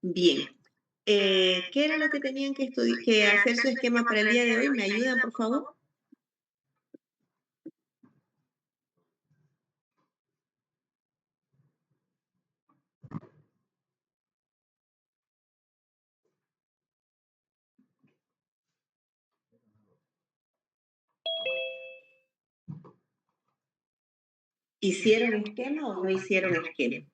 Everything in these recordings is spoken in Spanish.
Bien. ¿Qué era lo que tenían que hacer su esquema para el día de hoy? ¿Me ayudan, por favor? ¿Hicieron esquema o no hicieron esquema?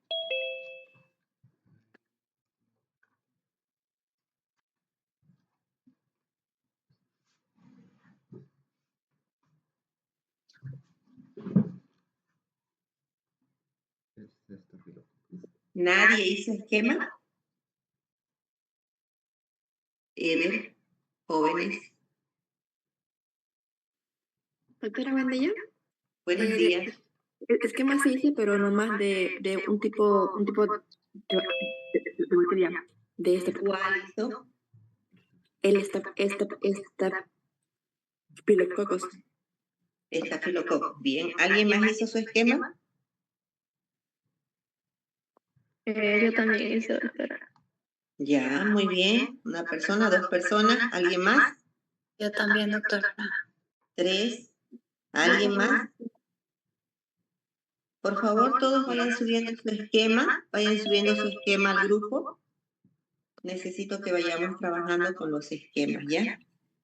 ¿Nadie hizo esquema? Ever, jóvenes, Doctora, buen día. buenos Eh, días. el esquema se hice, pero nomás de un tipo de bacteria, de ¿Cuál hizo? el Staphylococcus. Estafilococo. Bien. ¿Alguien más hizo su esquema? Yo también hice, doctora. Ya, muy bien. Una persona, dos personas. ¿Alguien más? Yo también, doctora. Tres. ¿Alguien más? Por favor, todos vayan subiendo su esquema. Vayan subiendo su esquema al grupo. Necesito que vayamos trabajando con los esquemas, ¿ya?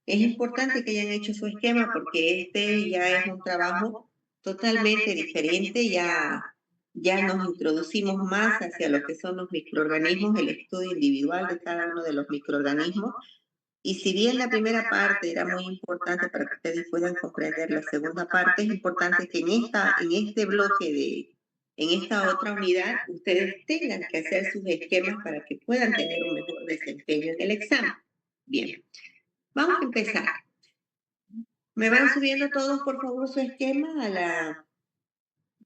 Es importante que hayan hecho su esquema porque este ya es un trabajo totalmente diferente, ya nos introducimos más hacia lo que son los microorganismos, el estudio individual de cada uno de los microorganismos. Y si bien la primera parte era muy importante para que ustedes puedan comprender la segunda parte, es importante que en este bloque en esta otra unidad, ustedes tengan que hacer sus esquemas para que puedan tener un mejor desempeño en el examen. Bien, vamos a empezar. ¿Me van subiendo todos, por favor, su esquema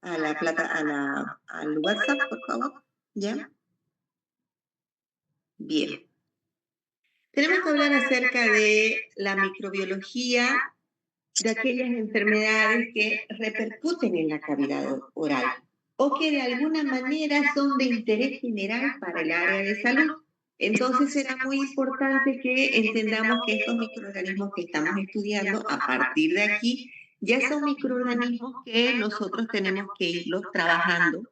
al WhatsApp, por favor? ¿Ya? Bien. Tenemos que hablar acerca de la microbiología de aquellas enfermedades que repercuten en la cavidad oral o que de alguna manera son de interés general para el área de salud. Entonces será muy importante que entendamos que estos microorganismos que estamos estudiando a partir de aquí ya son microorganismos que nosotros tenemos que irlos trabajando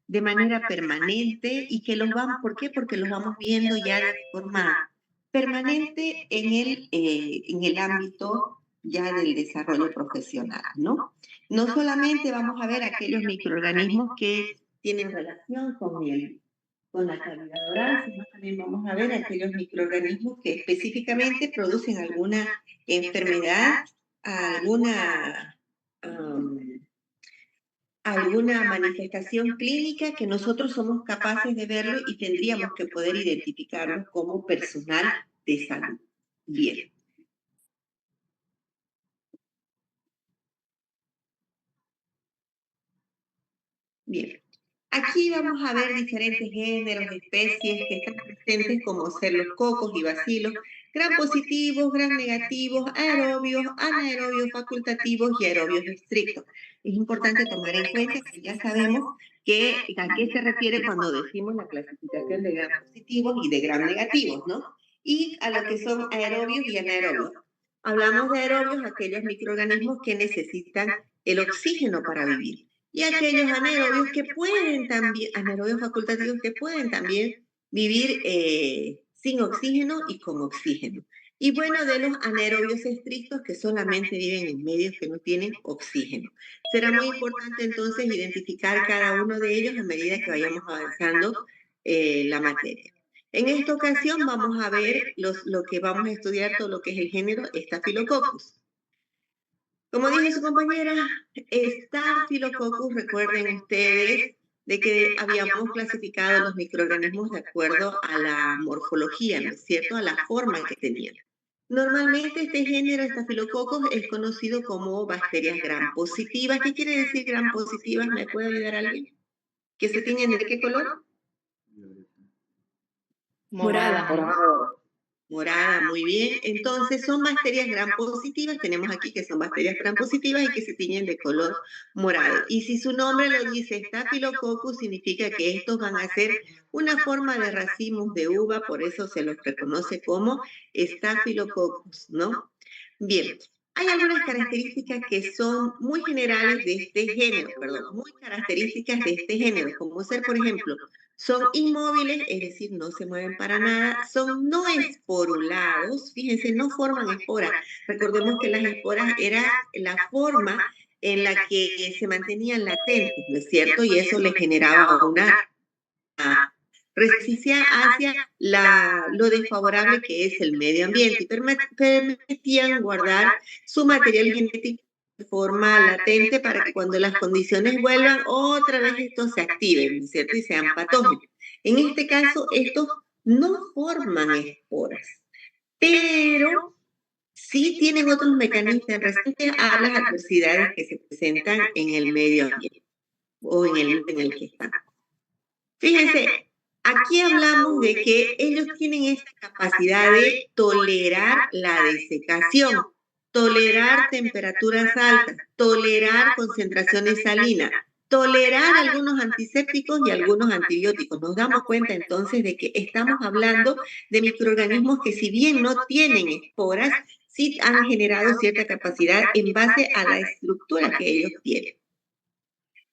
de manera permanente y que los vamos, ¿por qué? Porque los vamos viendo ya de forma permanente en el ámbito ya del desarrollo profesional, ¿no? No solamente vamos a ver aquellos microorganismos que tienen relación con la cavidad oral, sino también vamos a ver aquellos microorganismos que específicamente producen alguna enfermedad, alguna, um, alguna manifestación clínica que nosotros somos capaces de verlo y tendríamos que poder identificarlos como personal de salud. Bien. Bien. Aquí vamos a ver diferentes géneros, especies que están presentes como ser los cocos y bacilos, gram positivos, gram negativos, aerobios, anaerobios facultativos y aerobios estrictos. Es importante tomar en cuenta que ya sabemos a qué se refiere cuando decimos la clasificación de gram positivos y de gram negativos, ¿no? Y a lo que son aerobios y anaerobios. Hablamos de aerobios, aquellos microorganismos que necesitan el oxígeno para vivir y aquellos anaerobios que pueden también, anaerobios facultativos que pueden también vivir sin oxígeno y con oxígeno. Y bueno, de los anaerobios estrictos que solamente viven en medios que no tienen oxígeno. Será muy importante entonces identificar cada uno de ellos a medida que vayamos avanzando la materia. En esta ocasión vamos a ver lo que vamos a estudiar, todo lo que es el género Staphylococcus. Como dijo su compañera, Staphylococcus, recuerden ustedes de que habíamos clasificado los microorganismos de acuerdo a la morfología, ¿no es cierto? A la forma que tenían. Normalmente este género Staphylococcus es conocido como bacterias gram positivas. ¿Qué quiere decir gram positivas? ¿Me puede ayudar alguien? ¿Que se tiñen de qué color? Morada. Morada. Morada, muy bien. Entonces son bacterias gram positivas, tenemos aquí que son bacterias gram positivas y que se tiñen de color morado. Y si su nombre lo dice Staphylococcus, significa que estos van a ser una forma de racimos de uva, por eso se los reconoce como Staphylococcus, ¿no? Bien, hay algunas características que son muy generales de este género, perdón, muy características de este género, como ser, por ejemplo, son inmóviles, es decir, no se mueven para nada, son no esporulados, fíjense, no forman esporas. Recordemos que las esporas era la forma en la que se mantenían latentes, ¿no es cierto? Y eso les generaba una resistencia hacia lo desfavorable que es el medio ambiente y permitían guardar su material genético de forma latente para que cuando las condiciones vuelvan, otra vez estos se activen, ¿no es cierto? Y sean patógenos. En este caso, estos no forman esporas, pero sí tienen otros mecanismos resistentes a las adversidades que se presentan en el medio ambiente o en el que están. Fíjense, aquí hablamos de que ellos tienen esta capacidad de tolerar la desecación, tolerar temperaturas altas, tolerar concentraciones salinas, tolerar algunos antisépticos y algunos antibióticos. Nos damos cuenta entonces de que estamos hablando de microorganismos que si bien no tienen esporas, sí han generado cierta capacidad en base a la estructura que ellos tienen.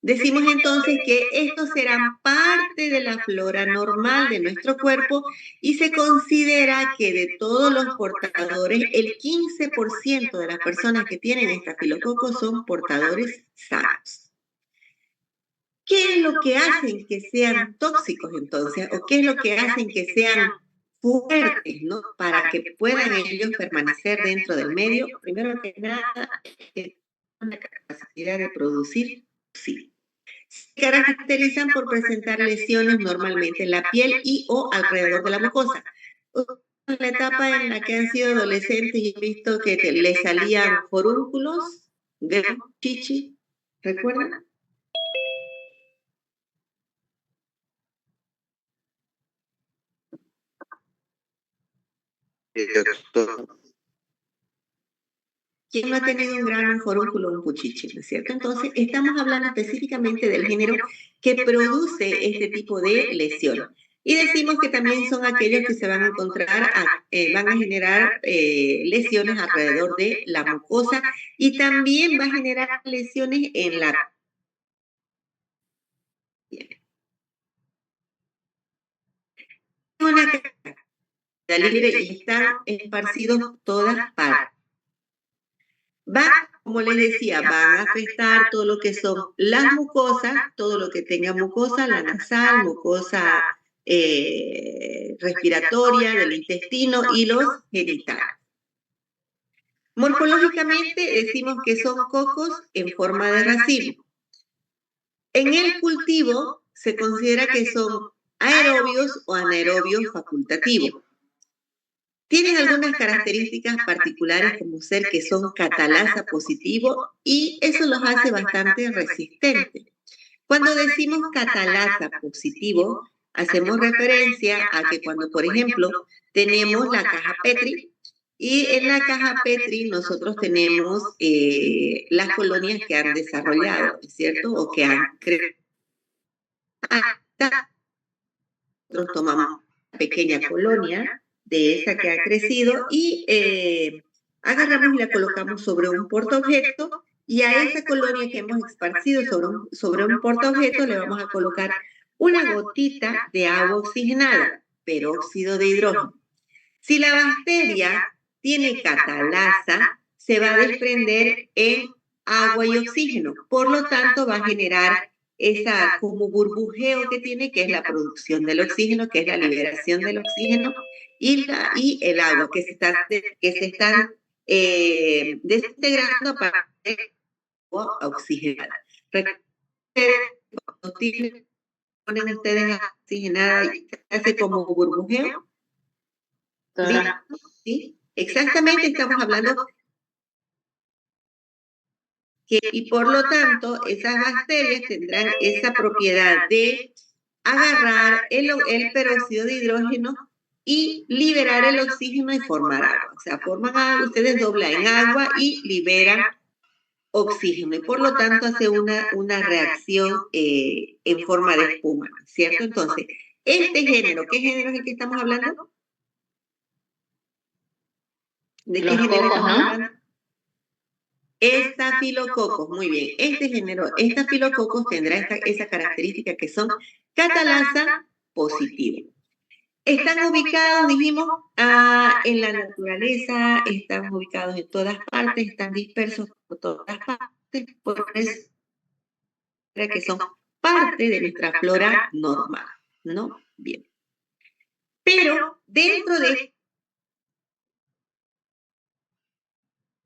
Decimos entonces que estos serán parte de la flora normal de nuestro cuerpo y se considera que de todos los portadores, el 15% de las personas que tienen estafilococos son portadores sanos. ¿Qué es lo que hacen que sean tóxicos entonces? ¿O qué es lo que hacen que sean fuertes, ¿no? Para que puedan ellos permanecer dentro del medio? Primero que nada, una capacidad de producir oxígeno. Se caracterizan por presentar lesiones normalmente en la piel y o alrededor de la mucosa. En la etapa en la que han sido adolescentes y he visto que les salían forúnculos de chichi, ¿recuerdan? ¿Quién no ha tenido un grano, un forúnculo o un puchichi, ¿no es cierto? Entonces, estamos hablando específicamente del género que produce este tipo de lesiones. Y decimos que también son aquellos que se van a encontrar, van a generar lesiones alrededor de la mucosa y también va a generar lesiones en la piel. Una caída libre y están esparcidos todas partes. Como les decía, van a afectar todo lo que son las mucosas, todo lo que tenga mucosa, la nasal, mucosa respiratoria, del intestino y los genitales. Morfológicamente decimos que son cocos en forma de racimo. En el cultivo se considera que son aerobios o anaerobios facultativos. Tienen algunas características particulares como ser que son catalasa positivo y eso los hace bastante resistentes. Cuando decimos catalasa positivo, hacemos referencia a que cuando, por ejemplo, tenemos la caja Petri y en la caja Petri nosotros tenemos las colonias que han desarrollado, ¿cierto? O que han crecido. Nosotros tomamos una pequeña colonia de esa que ha crecido y agarramos y la colocamos sobre un portaobjeto y a esa colonia que hemos esparcido sobre un portaobjeto le vamos a colocar una gotita de agua oxigenada, peróxido de hidrógeno. Si la bacteria tiene catalasa, se va a desprender en agua y oxígeno, por lo tanto va a generar esa como burbujeo que tiene, que es la producción del oxígeno, que es la liberación del oxígeno, y el agua, que se están desintegrando para ser agua oxigenada. Cuando ponen ustedes oxigenada y se hace como burbujeo, ¿sí? Exactamente, estamos hablando y por lo tanto esas bacterias tendrán esa propiedad de agarrar el peróxido de hidrógeno y liberar el oxígeno y formar agua. O sea, forman agua, ustedes doblan en agua y liberan oxígeno y por lo tanto hace una reacción en forma de espuma, ¿cierto? Entonces, este género, ¿qué género es el que estamos hablando? ¿De qué Los género cocos, estamos ¿no? hablando? Estafilococos, muy bien. Este género, estafilococos tendrá esa característica que son catalasa positiva. Están ubicados, dijimos, en la naturaleza, están ubicados en todas partes, están dispersos por todas partes, por eso que son parte de nuestra flora normal, ¿no? Bien. Pero dentro de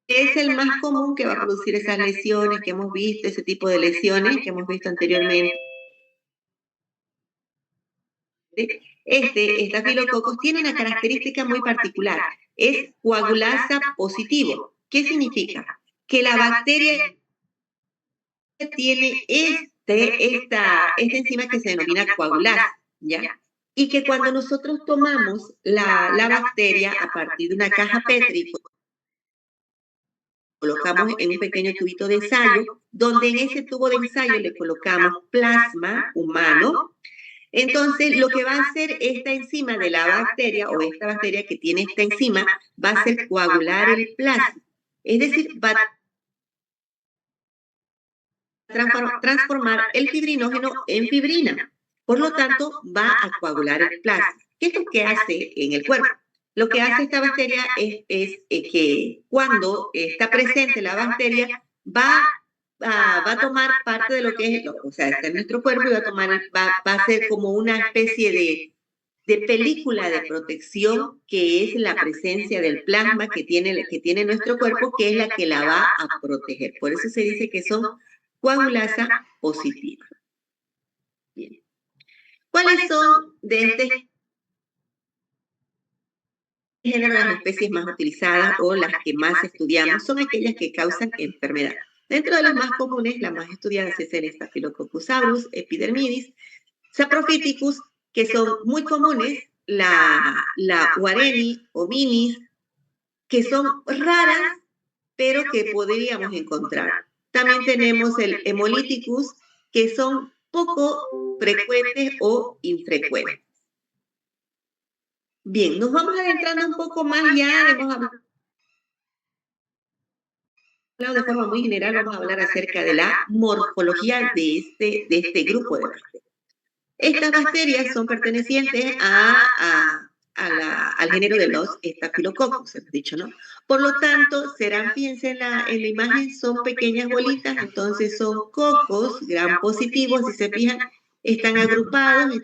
es el más común que va a producir esas lesiones que hemos visto, ese tipo de lesiones que hemos visto anteriormente. Estafilococos tiene una característica muy particular, es coagulasa positivo. ¿Qué significa? Que la bacteria tiene esta enzima que se denomina coagulasa, ¿ya? Y que cuando nosotros tomamos la bacteria a partir de una caja Petri, colocamos en un pequeño tubito de ensayo, donde en ese tubo de ensayo le colocamos plasma humano. Entonces, lo que va a hacer esta enzima de la bacteria o esta bacteria que tiene esta enzima va a ser coagular el plasma. Es decir, va a transformar el fibrinógeno en fibrina. Por lo tanto, va a coagular el plasma. ¿Qué es lo que hace en el cuerpo? Lo que hace esta bacteria es que cuando está presente la bacteria, va a tomar parte de lo que es, o sea, está en nuestro cuerpo y va a ser como una especie de película de protección que es la presencia del plasma que tiene nuestro cuerpo, que es la que la va a proteger. Por eso se dice que son coagulasa positiva. Bien. ¿Cuáles son de este género las especies más utilizadas o las que más estudiamos? Son aquellas que causan enfermedad. Dentro de las más comunes, las más estudiadas es el Staphylococcus aureus, epidermidis, Saprophyticus, que son muy comunes, la Guareni o Minis, que son raras, pero que podríamos encontrar. También tenemos el Hemolyticus, que son poco frecuentes o infrecuentes. Bien, nos vamos adentrando un poco más ya, hemos hablado de forma muy general, vamos a hablar acerca de la morfología de este grupo de bacterias. Estas bacterias son pertenecientes al género de los estafilococos, hemos dicho, ¿no? Por lo tanto, fíjense en la imagen, son pequeñas bolitas, entonces son cocos gram positivos, si se fijan, están agrupados,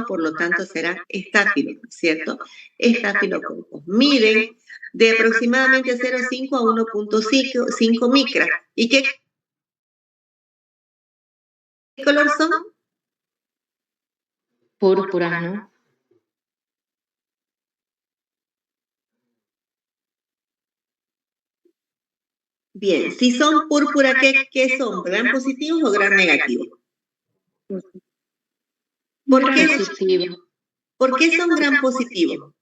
por lo tanto serán estafilococos, ¿cierto? Estafilococos. Miden de aproximadamente 0,5 a 1,5 micras. ¿Y qué color son? Púrpuras, ¿no? Bien, si son púrpura, ¿qué son? ¿Gran positivos o gran negativos? ¿Por qué son gran positivos?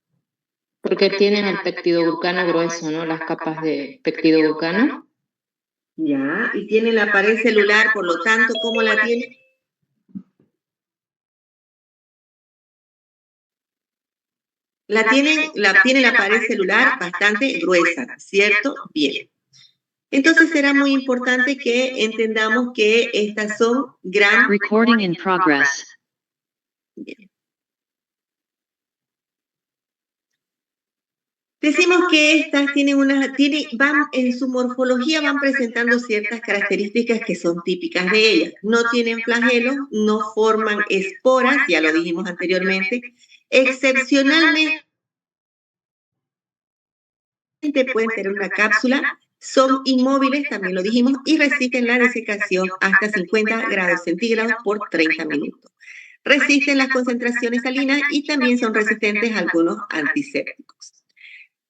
Porque tienen el pectidoglucano grueso, ¿no? Las capas de pectidoglucano. Ya, y tiene la pared celular, por lo tanto, ¿cómo la tiene? Tiene la pared celular bastante gruesa, ¿cierto? Bien. Entonces será muy importante que entendamos que estas son gran... Recording in progress. Bien. Decimos que estas en su morfología van presentando ciertas características que son típicas de ellas. No tienen flagelos, no forman esporas, ya lo dijimos anteriormente. Excepcionalmente pueden tener una cápsula, son inmóviles, también lo dijimos, y resisten la desecación hasta 50 grados centígrados por 30 minutos. Resisten las concentraciones salinas y también son resistentes a algunos antisépticos.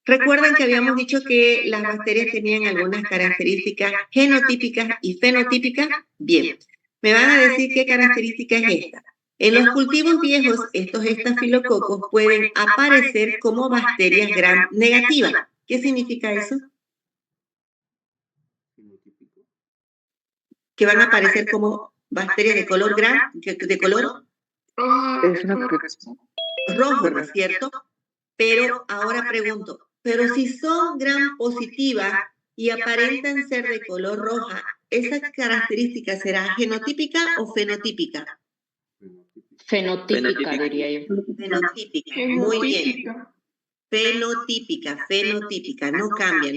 Recuerden que habíamos dicho que las bacterias tenían algunas características genotípicas y fenotípicas. Bien, me van a decir qué característica es esta. En los cultivos viejos, estos estafilococos pueden aparecer como bacterias gram negativas. ¿Qué significa eso? Que van a aparecer como bacterias de color de color Es una pregunta. rojo, ¿no es cierto? Pero ahora pregunto, pero si son gram positivas y aparentan ser de color roja, ¿esa característica será genotípica o fenotípica? Fenotípica, diría yo. Fenotípica, muy bien. Fenotípica, no cambia,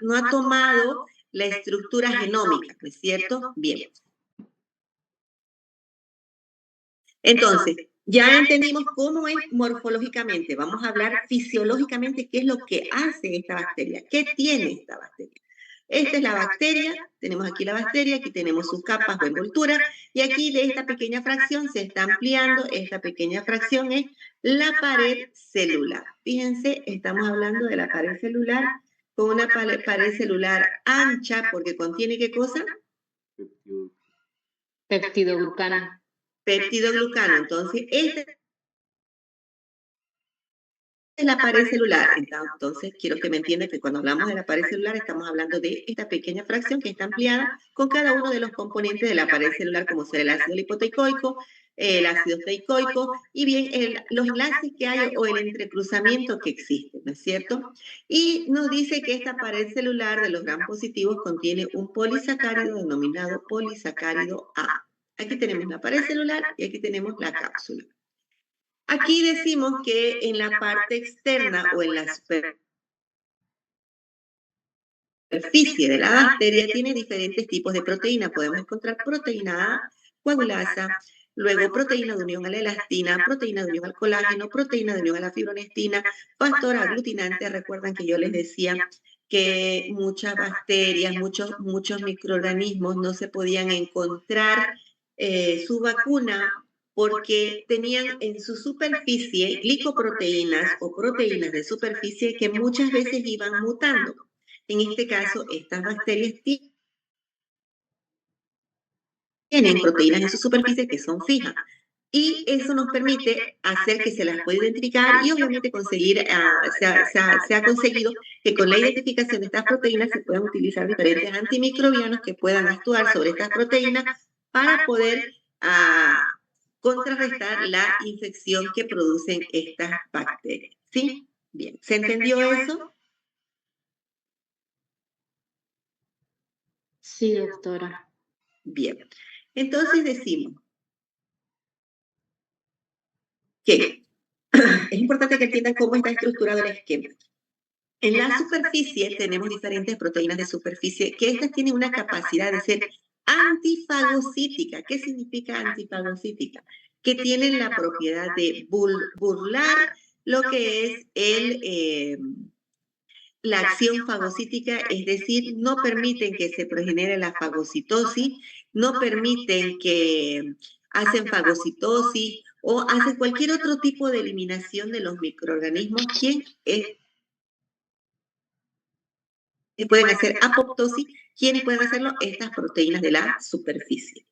no ha tomado la estructura genómica, ¿no es cierto? Bien. Entonces, ya entendimos cómo es morfológicamente. Vamos a hablar fisiológicamente qué es lo que hace esta bacteria, qué tiene esta bacteria. Esta es la bacteria, tenemos aquí la bacteria, aquí tenemos sus capas o envolturas, y aquí de esta pequeña fracción se está ampliando, esta pequeña fracción es la pared celular. Fíjense, estamos hablando de la pared celular con una pared celular ancha, porque contiene ¿qué cosa? Peptidoglucano. Peptidoglucano. Entonces, esta es la pared celular. Entonces, quiero que me entiendan que cuando hablamos de la pared celular estamos hablando de esta pequeña fracción que está ampliada con cada uno de los componentes de la pared celular, como ser el ácido lipoteicoico, el ácido teicoico y bien los enlaces que hay o el entrecruzamiento que existe, ¿no es cierto? Y nos dice que esta pared celular de los gram positivos contiene un polisacárido denominado polisacárido A. Aquí tenemos la pared celular y aquí tenemos la cápsula. Aquí decimos que en la parte externa o en la superficie de la bacteria tiene diferentes tipos de proteína. Podemos encontrar proteína A, coagulasa, luego proteína de unión a la elastina, proteína de unión al colágeno, proteína de unión a la fibronestina, factor aglutinante. Recuerdan que yo les decía que muchas bacterias, muchos microorganismos no se podían encontrar su vacuna porque tenían en su superficie glicoproteínas o proteínas de superficie que muchas veces iban mutando. En este caso, estas bacterias tienen proteínas en su superficie que son fijas. Y eso nos permite hacer que se las pueda identificar y obviamente conseguir, se ha conseguido que con la identificación de estas proteínas se puedan utilizar diferentes antimicrobianos que puedan actuar sobre estas proteínas para poder contrarrestar la infección que producen estas bacterias. ¿Sí? Bien. ¿Se entendió eso? Sí, doctora. Bien. Entonces decimos que es importante que entiendan cómo está estructurado el esquema. En la superficie tenemos diferentes proteínas de superficie que estas tienen una capacidad de ser antifagocítica. ¿Qué significa antifagocítica? Que tienen la propiedad de burlar lo que es la acción fagocítica, es decir, no permiten que se progenere la fagocitosis, no permiten que hacen fagocitosis o hacen cualquier otro tipo de eliminación de los microorganismos pueden hacer apoptosis. ¿Quiénes pueden hacerlo? Estas proteínas de la superficie.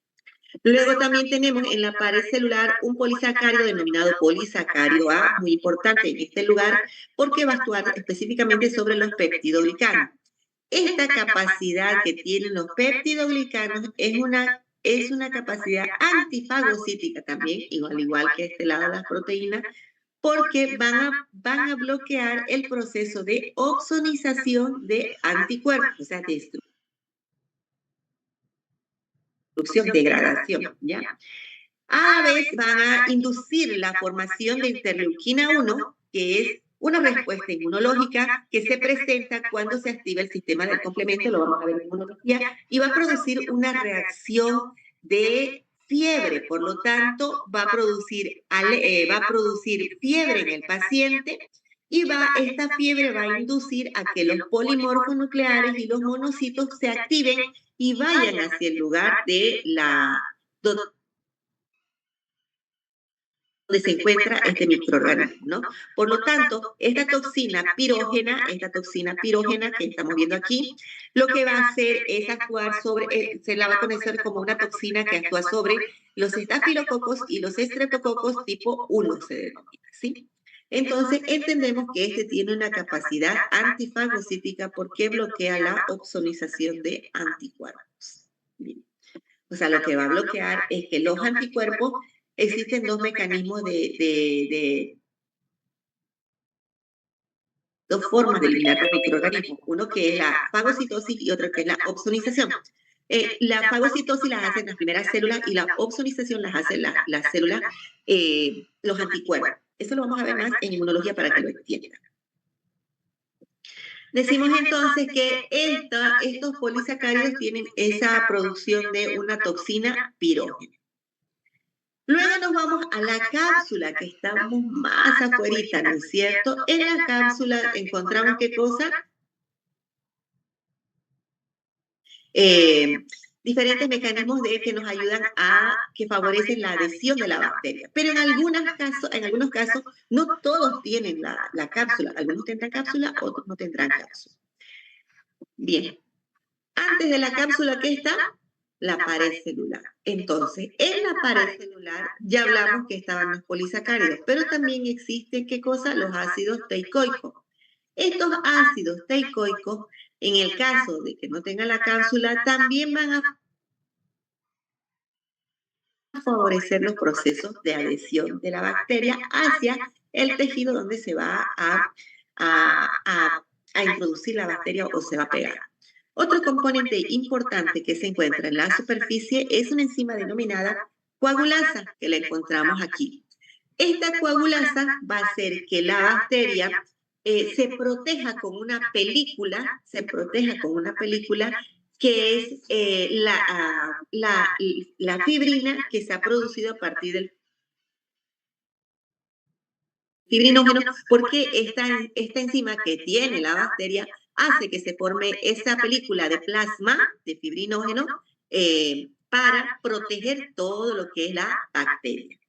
Luego también tenemos en la pared celular un polisacárido denominado polisacárido A, muy importante en este lugar porque va a actuar específicamente sobre los peptidoglicanos. Esta capacidad que tienen los peptidoglicanos es una capacidad antifagocítica también, igual que este lado de las proteínas, porque van a bloquear el proceso de opsonización de anticuerpos, o sea, de degradación, ¿ya? A la vez van a inducir la formación de interleuquina 1, que es una respuesta inmunológica que se presenta cuando se activa el sistema del complemento, lo vamos a ver en inmunología, y va a producir una reacción de fiebre, por lo tanto va a producir fiebre en el paciente y esta fiebre va a inducir a que los polimorfos nucleares y los monocitos se activen y vayan hacia el lugar de donde donde se encuentra este microorganismo, ¿no? Por lo tanto, esta toxina pirógena que estamos viendo aquí, lo que va a hacer es actuar sobre, se la va a conocer como una toxina que actúa sobre los estafilococos y los estreptococos tipo 1 se denomina, ¿sí? Entonces, entendemos que este tiene una capacidad antifagocítica porque bloquea la opsonización de anticuerpos. Bien. O sea, lo que va a bloquear es que los anticuerpos, existen dos mecanismos dos formas de eliminar los microorganismos. Uno que es la fagocitosis y otro que es la opsonización. La fagocitosis la hacen las primeras células y la opsonización las hacen las células, los anticuerpos. Eso lo vamos a ver más en inmunología para que lo entiendan. Decimos entonces que estos polisacáridos tienen esa producción de una toxina pirógena. Luego nos vamos a la cápsula, que estamos más afuera, ¿no es cierto? En la cápsula encontramos ¿qué cosa? Diferentes mecanismos que nos ayudan que favorecen la adhesión de la bacteria. Pero en algunos casos, no todos tienen la cápsula. Algunos tendrán cápsula, otros no tendrán cápsula. Bien. Antes de la cápsula, ¿qué está? La pared celular. Entonces, en la pared celular ya hablamos que estaban los polisacáridos, pero también existe, ¿qué cosa? Los ácidos teicoicos. Estos ácidos teicoicos, en el caso de que no tengan la cápsula, también van a favorecer los procesos de adhesión de la bacteria hacia el tejido donde se va a introducir la bacteria o se va a pegar. Otro componente importante que se encuentra en la superficie es una enzima denominada coagulasa, que la encontramos aquí. Esta coagulasa va a hacer que la bacteria se proteja con una película, que es la fibrina que se ha producido a partir del fibrinógeno, porque esta enzima que tiene la bacteria hace que se forme esa película de plasma de fibrinógeno para proteger todo lo que es la bacteria.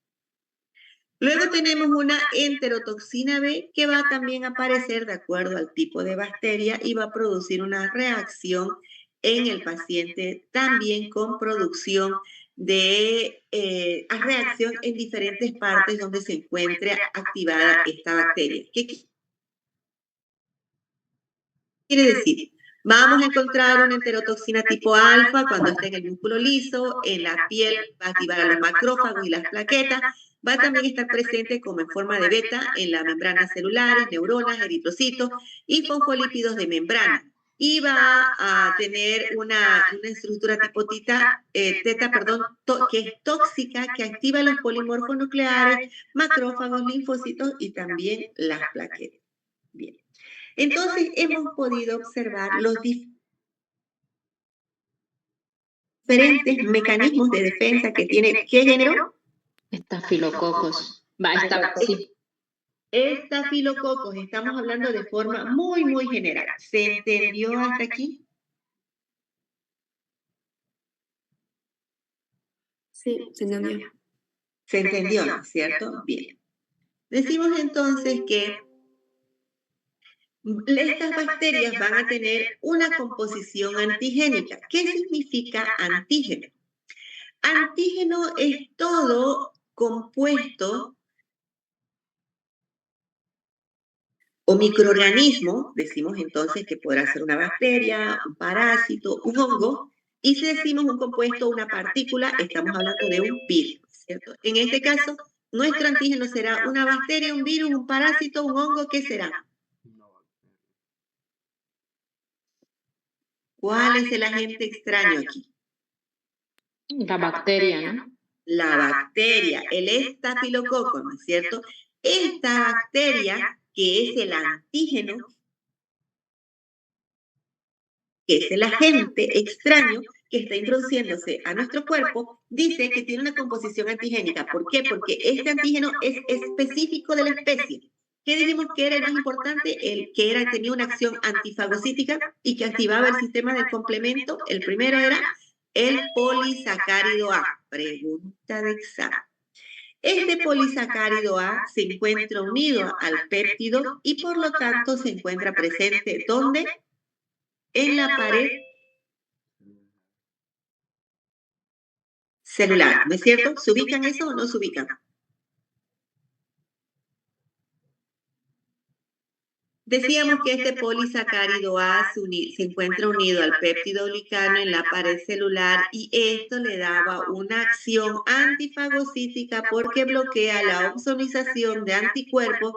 Luego tenemos una enterotoxina B que va también a aparecer de acuerdo al tipo de bacteria y va a producir una reacción en el paciente también con producción de reacción en diferentes partes donde se encuentre activada esta bacteria. ¿Qué quiere decir? Vamos a encontrar una enterotoxina tipo alfa cuando está en el músculo liso, en la piel va a activar a los macrófagos y las plaquetas, va a también estar presente como en forma de beta en las membranas celulares, neuronas, eritrocitos y fosfolípidos de membrana. Y va a tener una estructura tipo teta, que es tóxica, que activa los polimorfos nucleares, macrófagos, linfocitos y también las plaquetas. Bien. Entonces, hemos podido observar los diferentes mecanismos de defensa que tiene, ¿qué género? Estafilococos. Sí. Estafilococos, estamos hablando de forma muy, muy general. ¿Se entendió hasta aquí? Sí, se entendió. Se entendió, ¿no es cierto? Bien. Decimos entonces que estas bacterias van a tener una composición antigénica. ¿Qué significa antígeno? Antígeno es todo compuesto o microorganismo, decimos entonces que podrá ser una bacteria, un parásito, un hongo, y si decimos un compuesto, una partícula, estamos hablando de un virus, ¿cierto? En este caso, nuestro antígeno será una bacteria, un virus, un parásito, un hongo, ¿qué será? ¿Cuál es el agente extraño aquí? La bacteria, ¿no? La bacteria, el estafilococo, ¿no es cierto? Esta bacteria, que es el antígeno, que es el agente extraño que está introduciéndose a nuestro cuerpo, dice que tiene una composición antigénica. ¿Por qué? Porque este antígeno es específico de la especie. ¿Qué dijimos que era el más importante? El que tenía una acción antifagocítica y que activaba el sistema del complemento. El primero era el polisacárido A. Pregunta de examen. Este polisacárido A se encuentra unido al péptido y por lo tanto se encuentra presente ¿dónde? En la pared celular, ¿no es cierto? ¿Se ubican eso o no se ubican? Decíamos que este polisacárido A se encuentra unido al péptido glicano en la pared celular y esto le daba una acción antifagocítica porque bloquea la ozonización de anticuerpos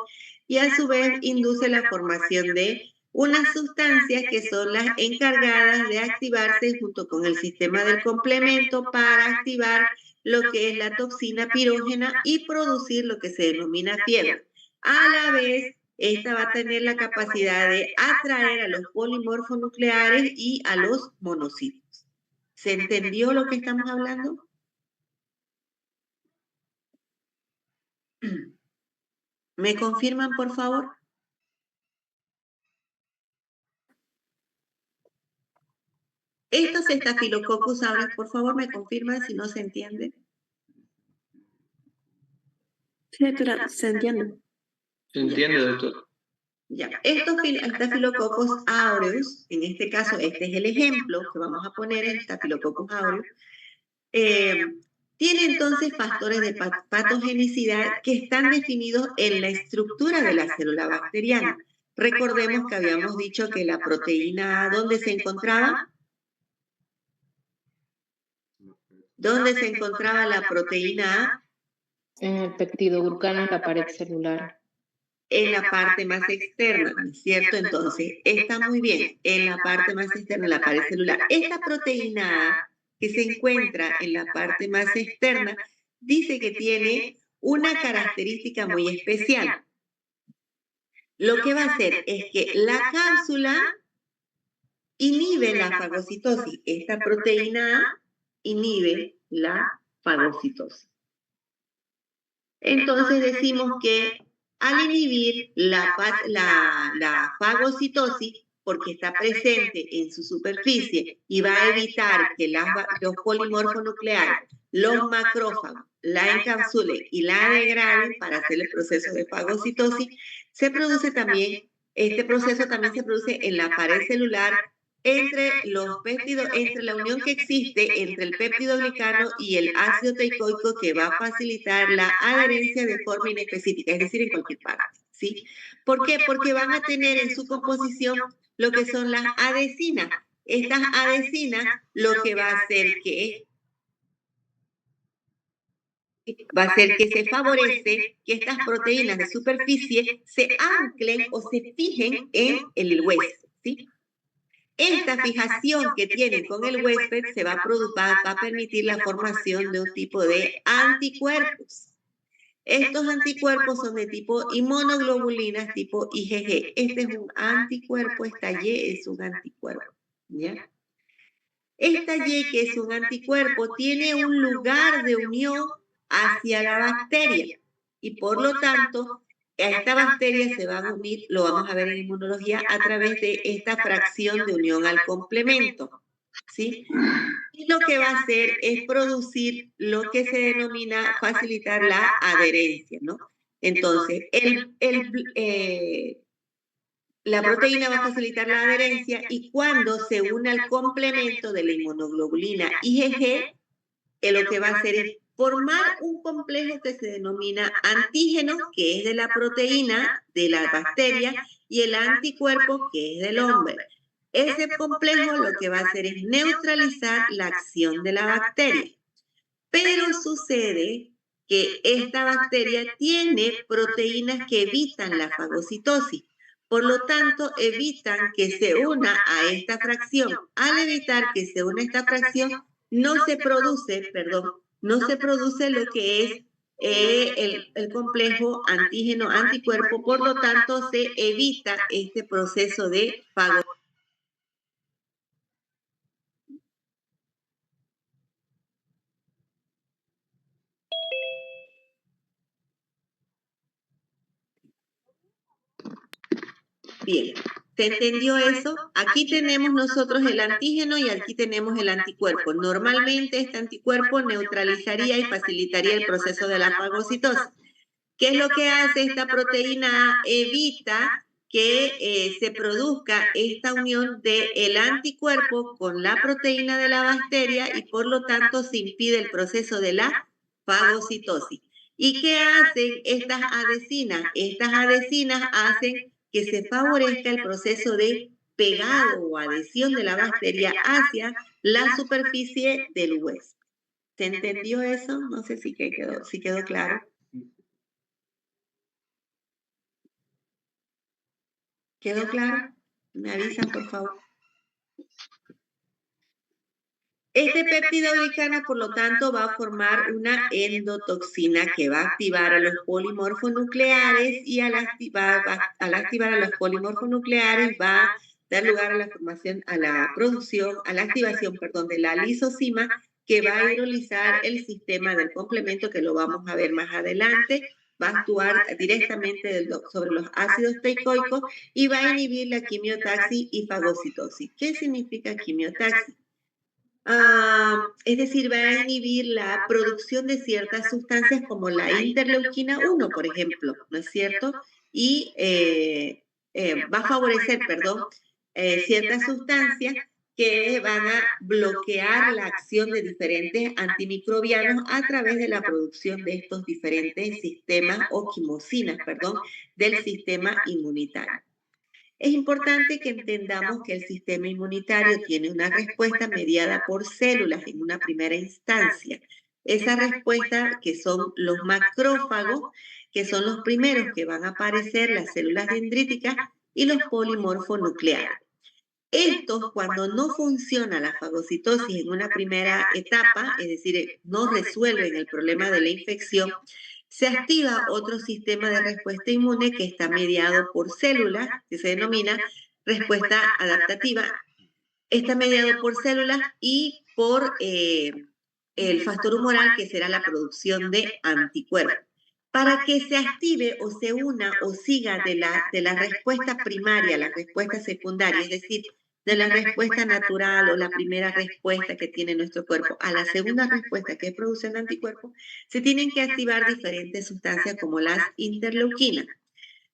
y a su vez induce la formación de unas sustancias que son las encargadas de activarse junto con el sistema del complemento para activar lo que es la toxina pirógena y producir lo que se denomina fiebre. A la vez, esta va a tener la capacidad de atraer a los polimorfos nucleares y a los monocitos. ¿Se entendió lo que estamos hablando? ¿Me confirman, por favor? Estos Staphylococcus aureus, por favor, me confirman si no se entiende. Sí, doctora, se entiende. ¿Se entiende, doctor? Ya, estos Staphylococcus aureus, en este caso, este es el ejemplo que vamos a poner, el Staphylococcus aureus, tiene entonces factores de patogenicidad que están definidos en la estructura de la célula bacteriana. Recordemos que habíamos dicho que la proteína A, ¿dónde se encontraba? ¿Dónde se encontraba la proteína A? En el peptidoglucano en la pared celular. En la parte más externa, ¿no es cierto? Entonces, está muy bien, en la parte más externa, en la pared celular. Esta proteína A, que se encuentra en la parte más externa, dice que tiene una característica muy especial. Lo que va a hacer es que la cápsula inhibe la fagocitosis. Esta proteína A inhibe la fagocitosis. Entonces decimos que al inhibir la fagocitosis, porque está presente en su superficie y va a evitar que los polimorfos nucleares, los macrófagos, la encapsulen y la degraden para hacer el proceso de fagocitosis, se produce también, este proceso también se produce en la pared celular entre los péptidos, entre la unión que existe entre el péptido glicano y el ácido teicoico que va a facilitar la adherencia de forma inespecífica, es decir, en cualquier parte, ¿sí? ¿Por qué? Porque van a tener en su composición lo que son las adhesinas. Estas adhesinas lo que va a hacer que se favorece que estas proteínas de superficie se anclen o se fijen en el hueso, ¿sí? Esta fijación que tienen con el huésped va a permitir la formación de un tipo de anticuerpos. Estos anticuerpos son de tipo inmunoglobulinas tipo IgG. Este es un anticuerpo, esta Y es un anticuerpo. ¿Ya? Esta Y, que es un anticuerpo, tiene un lugar de unión hacia la bacteria y por lo tanto a esta bacteria se va a unir, lo vamos a ver en inmunología, a través de esta fracción de unión al complemento, ¿sí? Y lo que va a hacer es producir lo que se denomina facilitar la adherencia, ¿no? Entonces, la proteína va a facilitar la adherencia y cuando se une al complemento de la inmunoglobulina IgG, lo que va a hacer es formar un complejo que se denomina antígeno, que es de la proteína de la bacteria, y el anticuerpo, que es del hombre. Ese complejo lo que va a hacer es neutralizar la acción de la bacteria. Pero sucede que esta bacteria tiene proteínas que evitan la fagocitosis. Por lo tanto, evitan que se una a esta fracción. Al evitar que se una a esta fracción, no se produce lo que es el complejo antígeno-anticuerpo. Por lo tanto, se evita este proceso de fagocitosis. Bien, ¿Se entendió eso? Aquí tenemos nosotros el antígeno y aquí tenemos el anticuerpo. Normalmente este anticuerpo neutralizaría y facilitaría el proceso de la fagocitosis. ¿Qué es lo que hace esta proteína? Evita que se produzca esta unión del anticuerpo con la proteína de la bacteria y por lo tanto se impide el proceso de la fagocitosis. ¿Y qué hacen estas adhesinas? Estas adhesinas hacen que se favorezca el proceso de pegado o adhesión de la bacteria hacia la superficie del hueso. ¿Se entendió eso? No sé si quedó claro. ¿Quedó claro? Me avisan, por favor. Este péptido glicano, por lo tanto, va a formar una endotoxina que va a activar a los polimorfonucleares y al activar a los polimorfonucleares va a dar lugar a la formación, a la producción, a la activación, perdón, de la lisozima que va a hidrolizar el sistema del complemento que lo vamos a ver más adelante. Va a actuar directamente sobre los ácidos teicoicos y va a inhibir la quimiotaxis y fagocitosis. ¿Qué significa quimiotaxis? Es decir, va a inhibir la producción de ciertas sustancias como la interleuquina 1, por ejemplo, ¿no es cierto? Y va a favorecer, perdón, ciertas sustancias que van a bloquear la acción de diferentes antimicrobianos a través de la producción de estos diferentes sistemas o quimosinas, perdón, del sistema inmunitario. Es importante que entendamos que el sistema inmunitario tiene una respuesta mediada por células en una primera instancia. Esa respuesta que son los macrófagos, que son los primeros que van a aparecer, las células dendríticas y los polimorfonucleares. Estos, cuando no funciona la fagocitosis en una primera etapa, es decir, no resuelven el problema de la infección, se activa otro sistema de respuesta inmune que está mediado por células, que se denomina respuesta adaptativa. Está mediado por células y por el factor humoral, que será la producción de anticuerpos. Para que se active o se una o siga de la respuesta primaria a la respuesta secundaria, es decir, de la respuesta natural o la primera respuesta que tiene nuestro cuerpo a la segunda respuesta que es producción de anticuerpos, se tienen que activar diferentes sustancias como las interleuquinas.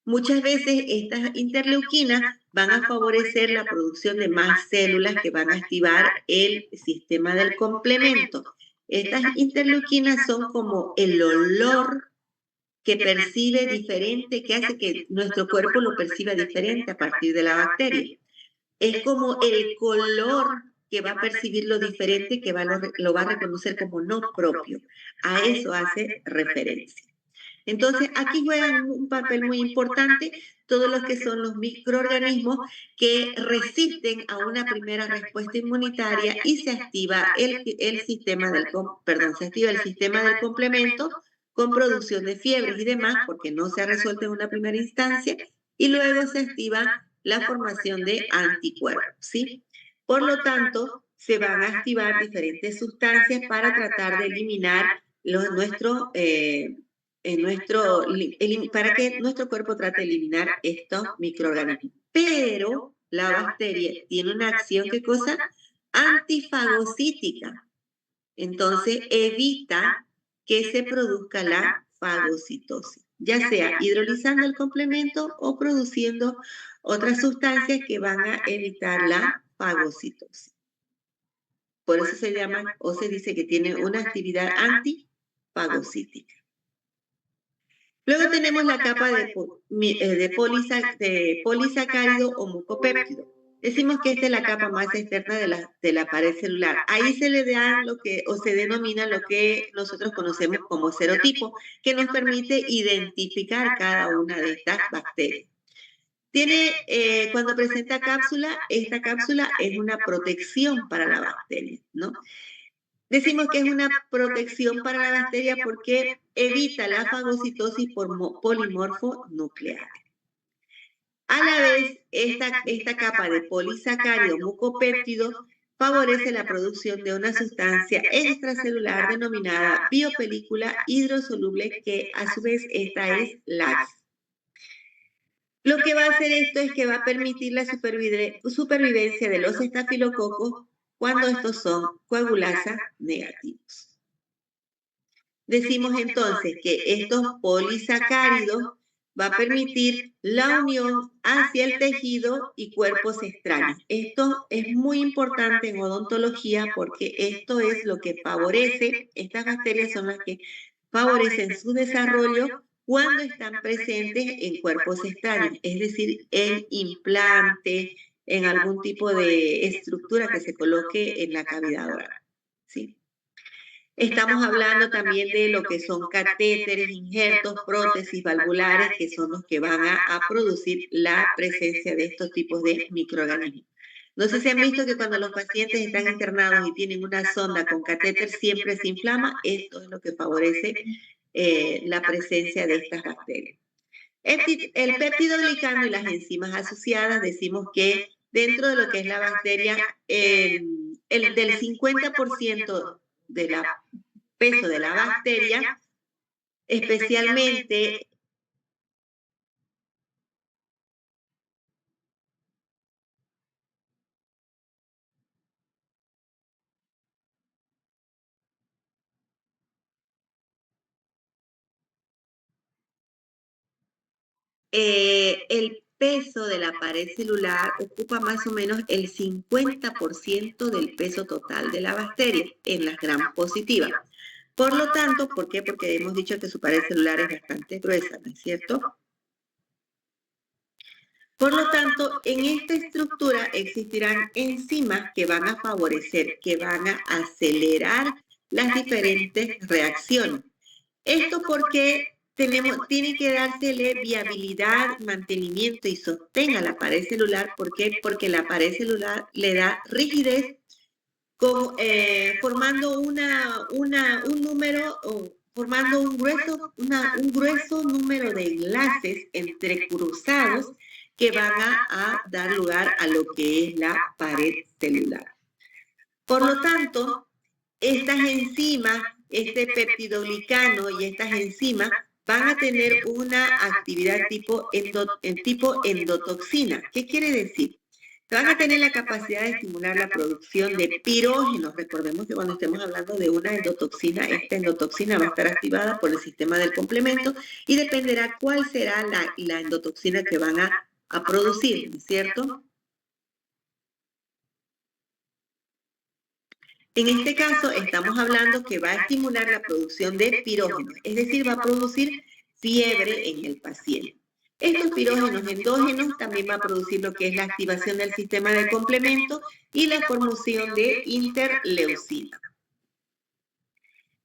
Muchas veces estas interleuquinas van a favorecer la producción de más células que van a activar el sistema del complemento. Estas interleuquinas son como el olor que percibe diferente, que hace que nuestro cuerpo lo perciba diferente a partir de la bacteria. Es como el color que va a percibir lo diferente, que lo va a reconocer como no propio. A eso hace referencia. Entonces, aquí juegan un papel muy importante todos los que son los microorganismos que resisten a una primera respuesta inmunitaria y se activa el sistema del complemento con producción de fiebres y demás, porque no se ha resuelto en una primera instancia, y luego se activa la formación de anticuerpos, ¿sí? Por lo tanto, se van a activar diferentes sustancias para tratar de eliminar para que nuestro cuerpo trate de eliminar estos microorganismos. Pero la bacteria tiene una acción, ¿qué cosa? Antifagocítica. Entonces, evita que se produzca la fagocitosis, ya sea hidrolizando el complemento o produciendo otras sustancias que van a evitar la fagocitosis. Por eso se llama o se dice que tiene una actividad antifagocítica. Luego tenemos la capa de polisacárido o mucopéptido. Decimos que esta es la capa más externa de la pared celular. Ahí se le da se denomina lo que nosotros conocemos como serotipo, que nos permite identificar cada una de estas bacterias. Cuando presenta cápsula, esta cápsula es una protección para la bacteria, ¿no? Decimos que es una protección para la bacteria porque evita la fagocitosis por polimorfonucleares. A la vez, esta capa de polisacárido mucopéptido favorece la producción de una sustancia extracelular denominada biopelícula hidrosoluble, que a su vez esta es lax. Lo que va a hacer esto es que va a permitir la supervivencia de los estafilococos cuando estos son coagulasa negativos. Decimos entonces que estos polisacáridos va a permitir la unión hacia el tejido y cuerpos extraños. Esto es muy importante en odontología porque esto es lo que favorece, estas bacterias son las que favorecen su desarrollo cuando están presentes en cuerpos extraños, es decir, en implantes, en algún tipo de estructura que se coloque en la cavidad oral, ¿sí? Estamos hablando también de lo que son catéteres, injertos, prótesis valvulares, que son los que van a producir la presencia de estos tipos de microorganismos. No sé si han visto que cuando los pacientes están internados y tienen una sonda con catéter, siempre se inflama. Esto es lo que favorece la presencia de estas bacterias. El peptidoglicano y las enzimas asociadas, decimos que dentro de lo que es la bacteria, del 50% de la peso de la bacteria, especialmente el peso de la pared celular ocupa más o menos el 50% del peso total de la bacteria en las gram positivas. Por lo tanto, ¿por qué? Porque hemos dicho que su pared celular es bastante gruesa, ¿no es cierto? Por lo tanto, en esta estructura existirán enzimas que van a favorecer, que van a acelerar las diferentes reacciones. Esto porque tiene que dársele viabilidad, mantenimiento y sostén a la pared celular. ¿Por qué? Porque la pared celular le da rigidez formando un número, formando un grueso número de enlaces entrecruzados que van a dar lugar a lo que es la pared celular. Por lo tanto, estas enzimas, este peptidoglicano y estas enzimas van a tener una actividad tipo endotoxina. ¿Qué quiere decir? Van a tener la capacidad de estimular la producción de pirógenos. Recordemos que cuando estemos hablando de una endotoxina, esta endotoxina va a estar activada por el sistema del complemento y dependerá cuál será la endotoxina que van a producir, ¿no es cierto? En este caso estamos hablando que va a estimular la producción de pirógenos, es decir, va a producir fiebre en el paciente. Estos pirógenos endógenos también va a producir lo que es la activación del sistema de complemento y la formación de interleucina.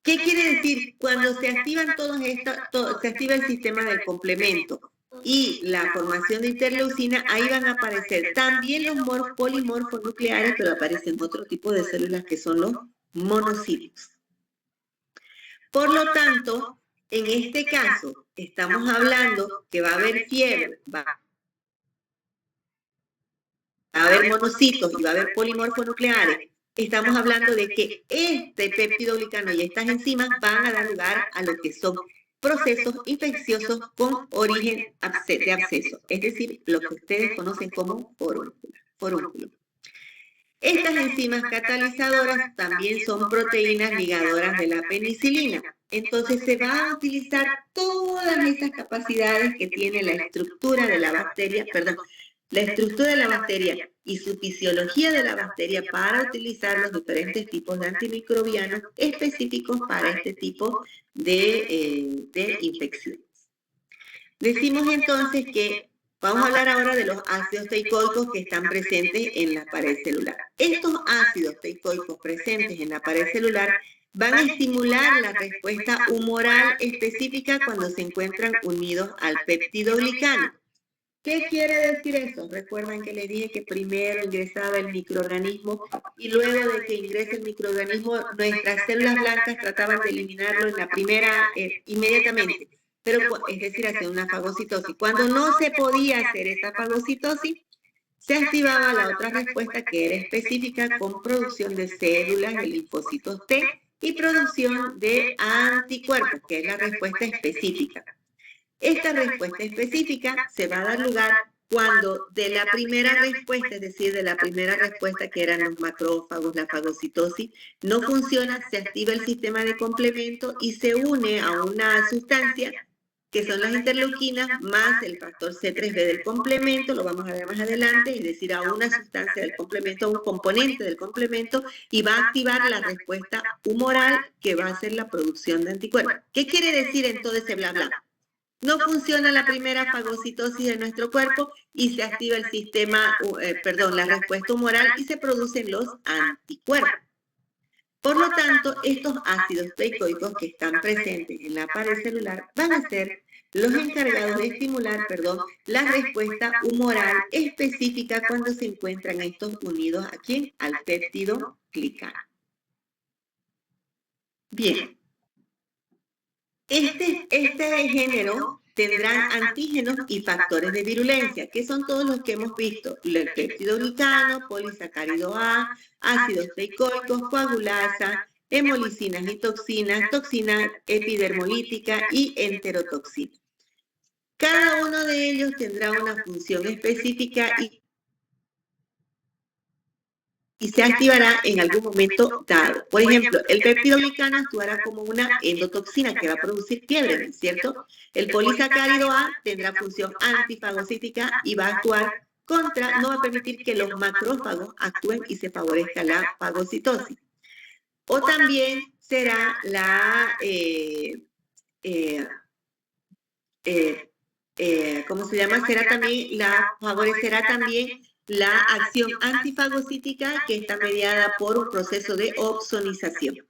¿Qué quiere decir? Cuando se activan se activa el sistema del complemento y la formación de interleucina, ahí van a aparecer también los polimorfos nucleares, pero aparecen otro tipo de células que son los monocitos. Por lo tanto, en este caso, estamos hablando que va a haber fiebre, va a haber monocitos y va a haber polimorfos nucleares. Estamos hablando de que este peptidoglicano y estas enzimas van a dar lugar a lo que son procesos infecciosos con origen de absceso, es decir, lo que ustedes conocen como forúnculo. Estas enzimas catalizadoras también son proteínas ligadoras de la penicilina. Entonces se va a utilizar todas esas capacidades que tiene la estructura de la bacteria, la estructura de la bacteria y su fisiología de la bacteria para utilizar los diferentes tipos de antimicrobianos específicos para este tipo de infecciones. Decimos entonces que vamos a hablar ahora de los ácidos teicoicos que están presentes en la pared celular. Estos ácidos teicoicos presentes en la pared celular van a estimular la respuesta humoral específica cuando se encuentran unidos al peptidoglicano. ¿Qué quiere decir eso? Recuerdan que les dije que primero ingresaba el microorganismo y luego de que ingrese el microorganismo, nuestras células blancas trataban de eliminarlo en la primera inmediatamente, pero es decir, hacer una fagocitosis. Cuando no se podía hacer esa fagocitosis, se activaba la otra respuesta que era específica con producción de células de linfocitos T y producción de anticuerpos, que es la respuesta específica. Esta respuesta específica se va a dar lugar cuando de la primera respuesta, es decir, de la primera respuesta que eran los macrófagos, la fagocitosis, no funciona, se activa el sistema de complemento y se une a una sustancia que son las interleuquinas más el factor C3b del complemento, lo vamos a ver más adelante, es decir, a una sustancia del complemento, a un componente del complemento, y va a activar la respuesta humoral que va a hacer la producción de anticuerpos. ¿Qué quiere decir en todo ese bla bla? No funciona la primera fagocitosis de nuestro cuerpo y se activa el sistema, la respuesta humoral y se producen los anticuerpos. Por lo tanto, estos ácidos teicoicos que están presentes en la pared celular van a ser los encargados de estimular, la respuesta humoral específica cuando se encuentran estos unidos aquí al péptido glicano. Bien. Este género tendrá antígenos y factores de virulencia, que son todos los que hemos visto: el péptido glicano, polisacárido A, ácidos teicoicos, coagulasa, hemolicinas y toxinas, toxina epidermolítica y enterotoxina. Cada uno de ellos tendrá una función específica y se activará en algún momento dado. Por ejemplo, el péptido glicano actuará como una endotoxina que va a producir fiebre, ¿no es cierto? El polisacárido A tendrá función antifagocítica y va a actuar no va a permitir que los macrófagos actúen y se favorezca la fagocitosis. O también será favorecerá también la acción antifagocítica que está mediada por un proceso de opsonización.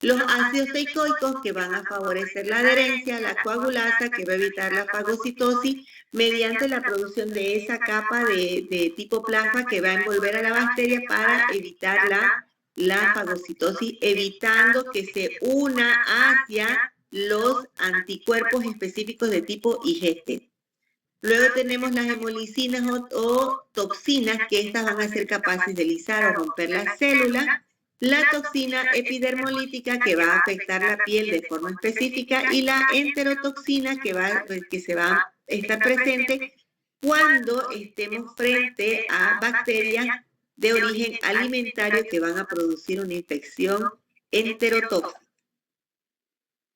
Los ácidos teicoicos que van a favorecer la adherencia, la coagulasa que va a evitar la fagocitosis mediante la producción de esa capa de tipo plasma que va a envolver a la bacteria para evitar la fagocitosis, evitando que se una hacia los anticuerpos específicos de tipo IgT. Luego tenemos las hemolicinas o toxinas, que estas van a ser capaces de lisar o romper las células. La toxina epidermolítica, que va a afectar la piel de forma específica, y la enterotoxina, que se va a estar presente cuando estemos frente a bacterias de origen alimentario que van a producir una infección enterotóxica.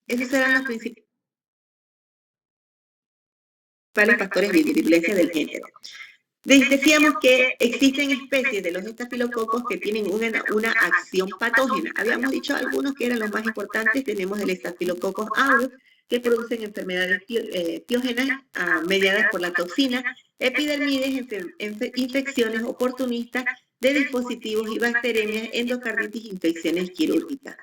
Esos serán los principales factores de virulencia del género. Decíamos que existen especies de los estafilococos que tienen una acción patógena. Habíamos dicho algunos que eran los más importantes. Tenemos el Staphylococcus aureus, que producen enfermedades piógenas mediadas por la toxina, epidermides, infecciones oportunistas de dispositivos y bacterias, endocarditis, infecciones quirúrgicas.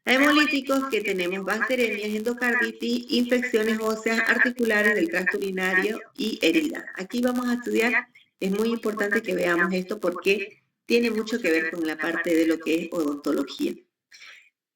Hemolíticos, que tenemos bacterias, endocarditis, infecciones óseas, articulares del tracto urinario y heridas. Aquí vamos a estudiar, es muy importante que veamos esto porque tiene mucho que ver con la parte de lo que es odontología.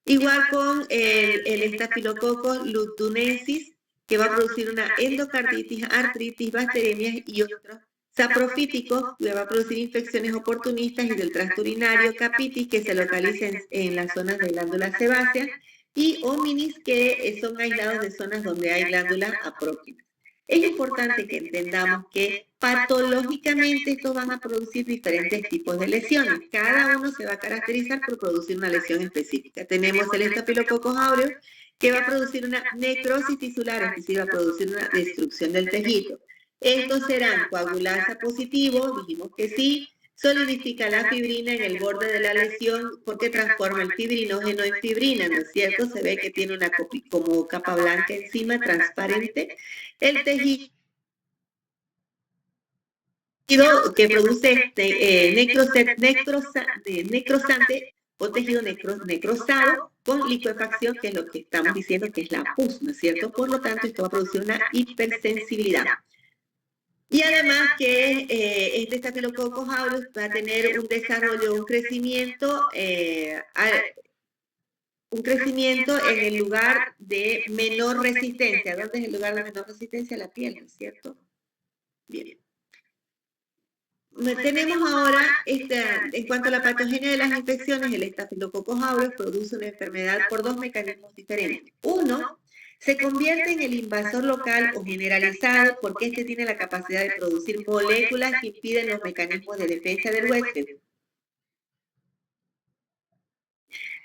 Igual con el Staphylococcus lugdunensis, que va a producir una endocarditis, artritis, bacterias y otros. Saprofíticos, que va a producir infecciones oportunistas y del tracto urinario, capitis, que se localiza en las zonas de glándulas sebáceas, y hominis, que son aislados de zonas donde hay glándulas apróximas. Es importante que entendamos que patológicamente estos van a producir diferentes tipos de lesiones. Cada uno se va a caracterizar por producir una lesión específica. Tenemos el Staphylococcus aureus, que va a producir una necrosis tisular, es decir, va a producir una destrucción del tejido. Estos serán coagulasa positivo, dijimos que sí, solidifica la fibrina en el borde de la lesión porque transforma el fibrinógeno en fibrina, ¿no es cierto? Se ve que tiene una como capa blanca encima, transparente. El tejido que produce necrosante o tejido necrosado con liquefacción, que es lo que estamos diciendo que es la pus, ¿no es cierto? Por lo tanto, esto va a producir una hipersensibilidad. Y además que este Staphylococcus aureus va a tener un desarrollo, un crecimiento en el lugar de menor resistencia. ¿Dónde es el lugar de menor resistencia? La piel, ¿no es cierto? Bien. Tenemos ahora, en cuanto a la patogenia de las infecciones, el Staphylococcus aureus produce una enfermedad por dos mecanismos diferentes. Uno, Se convierte en el invasor local o generalizado porque este tiene la capacidad de producir moléculas que impiden los mecanismos de defensa del huésped.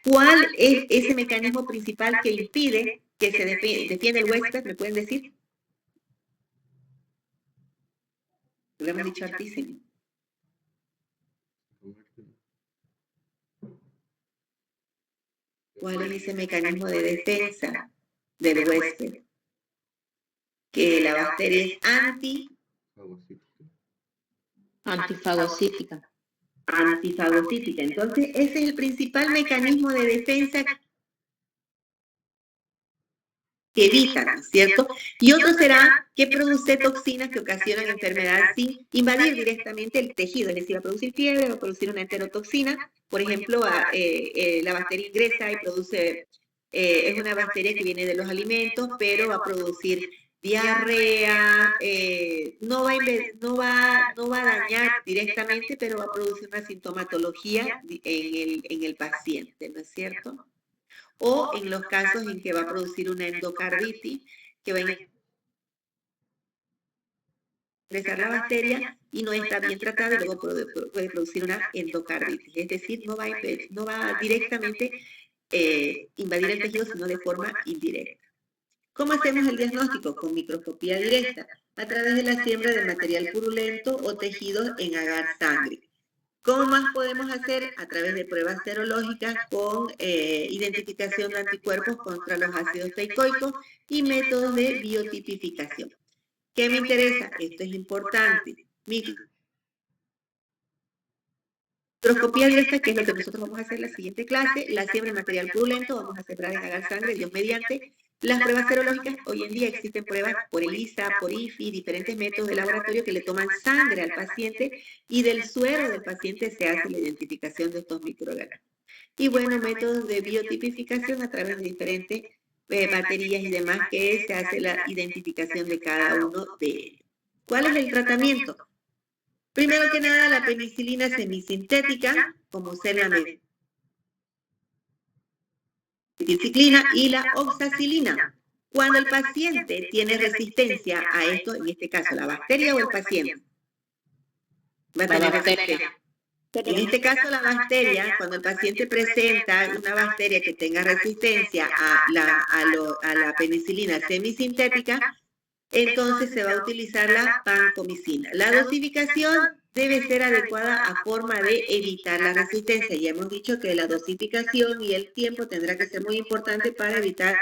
¿Cuál es ese mecanismo principal que impide que se defienda el huésped? ¿Me pueden decir? Lo hemos dicho altísimo. ¿Cuál es ese mecanismo de defensa del huésped? Que la bacteria es Antifagocítica. antifagocítica. Entonces, ese es el principal mecanismo de defensa que evitan, ¿no es cierto? Y otro será que produce toxinas que ocasionan enfermedades sin invadir directamente el tejido, es decir, va a producir fiebre, va a producir una enterotoxina. Por ejemplo, la bacteria ingresa y produce, es una bacteria que viene de los alimentos, pero va a producir diarrea, no va a dañar directamente, pero va a producir una sintomatología en el paciente, ¿no es cierto? O en los casos en que va a producir una endocarditis, que va a ingresar la bacteria y no está bien tratada y luego puede producir una endocarditis. Es decir, no va directamente invadir el tejido, sino de forma indirecta. ¿Cómo hacemos el diagnóstico? Con microscopía directa, a través de la siembra de material purulento o tejidos en agar sangre. ¿Cómo más podemos hacer? A través de pruebas serológicas con identificación de anticuerpos contra los ácidos teicoicos y métodos de biotipificación. ¿Qué me interesa? Esto es importante. Microscopía directa, que es lo que nosotros vamos a hacer en la siguiente clase, la siembra de material purulento, vamos a sembrar en agar sangre, Dios mediante. Las pruebas serológicas, hoy en día existen pruebas por ELISA, por IFI, diferentes métodos de laboratorio que le toman sangre al paciente y del suero del paciente se hace la identificación de estos microorganismos. Y bueno, métodos de biotipificación a través de diferentes baterías y demás que se hace la identificación de cada uno de ellos. ¿Cuál es el tratamiento? Primero que nada, la penicilina semisintética, como la meticiclina y la oxacilina. Cuando el paciente tiene resistencia a esto, en este caso la bacteria o el paciente, va a tener resistencia. En este caso la bacteria, cuando el paciente presenta una bacteria que tenga resistencia a la penicilina semisintética, entonces se va a utilizar la vancomicina. La dosificación debe ser adecuada a forma de evitar la resistencia. Ya hemos dicho que la dosificación y el tiempo tendrá que ser muy importante para evitar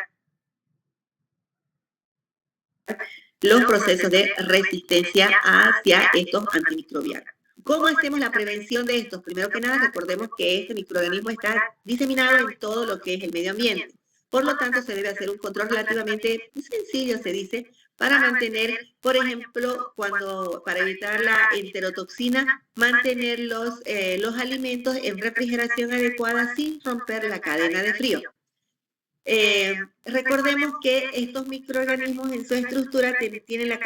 los procesos de resistencia hacia estos antimicrobianos. ¿Cómo hacemos la prevención de estos? Primero que nada, recordemos que este microorganismo está diseminado en todo lo que es el medio ambiente. Por lo tanto, se debe hacer un control relativamente sencillo, se dice, para mantener, por ejemplo, para evitar la enterotoxina, mantener los alimentos en refrigeración adecuada sin romper la cadena de frío. Recordemos que estos microorganismos en su estructura tienen la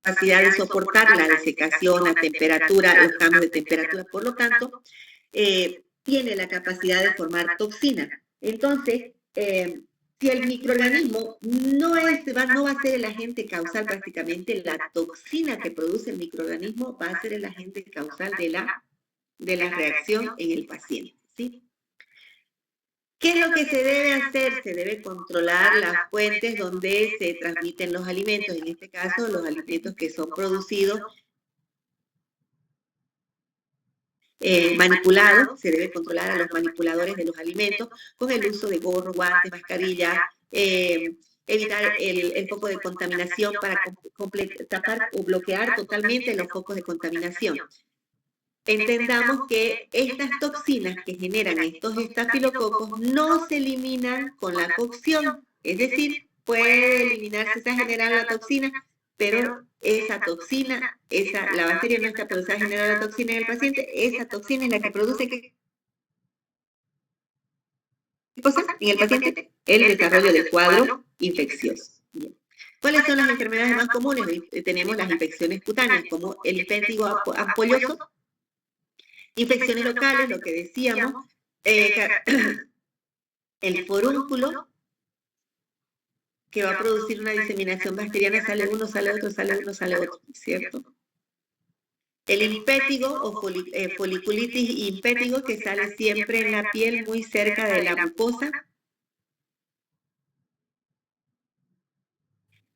capacidad de soportar la desecación, la temperatura, los cambios de temperatura. Por lo tanto, tiene la capacidad de formar toxina. Entonces, si el microorganismo no va a ser el agente causal prácticamente, la toxina que produce el microorganismo va a ser el agente causal de la reacción en el paciente, ¿sí? ¿Qué es lo que se debe hacer? Se debe controlar las fuentes donde se transmiten los alimentos, en este caso los alimentos que son producidos manipulados, se debe controlar a los manipuladores de los alimentos con el uso de gorro, guantes, mascarilla, evitar el foco de contaminación para tapar o bloquear totalmente los focos de contaminación. Entendamos que estas toxinas que generan estos estafilococos no se eliminan con la cocción, es decir, puede eliminarse esa generar la toxina, pero esa toxina, la bacteria no está procesada a generar la toxina en el paciente, esa toxina es la que produce ¿qué cosa? En el paciente, el desarrollo del cuadro infeccioso. Bien. ¿Cuáles son las enfermedades más comunes? Tenemos las infecciones cutáneas, como el péntigo ampolloso, infecciones locales, lo que decíamos, el forúnculo, que va a producir una diseminación bacteriana, sale uno, sale otro, sale uno, sale otro, ¿cierto? El impétigo o foliculitis impétigo, que sale siempre en la piel muy cerca de la mucosa.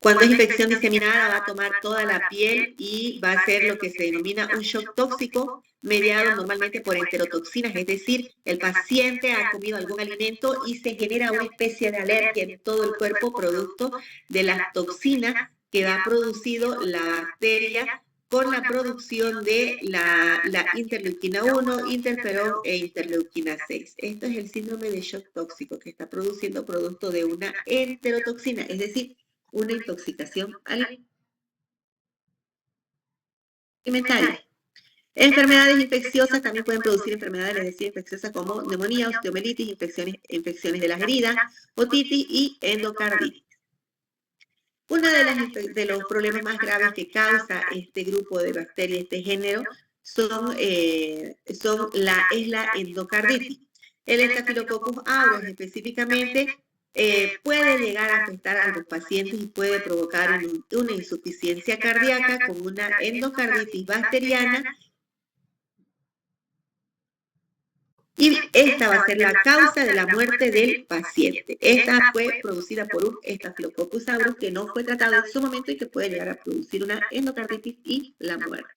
Cuando es infección diseminada va a tomar toda la piel y va a ser lo que se denomina un shock tóxico mediado normalmente por enterotoxinas, es decir, el paciente ha comido algún alimento y se genera una especie de alergia en todo el cuerpo producto de las toxinas que ha producido la bacteria con la producción de la interleuquina 1, interferón e interleuquina 6. Esto es el síndrome de shock tóxico que está produciendo producto de una enterotoxina, es decir, una intoxicación alimentaria. Enfermedades infecciosas también pueden producir enfermedades infecciosas como neumonía, osteomelitis, infecciones de las heridas, otitis y endocarditis. Uno de los problemas más graves que causa este grupo de bacterias, este género, es la endocarditis. El Staphylococcus aureus específicamente puede llegar a afectar a los pacientes y puede provocar una insuficiencia cardíaca con una endocarditis bacteriana, y esta va a ser la causa de la muerte del paciente. Esta fue producida por un Staphylococcus aureus que no fue tratado en su momento y que puede llegar a producir una endocarditis y la muerte.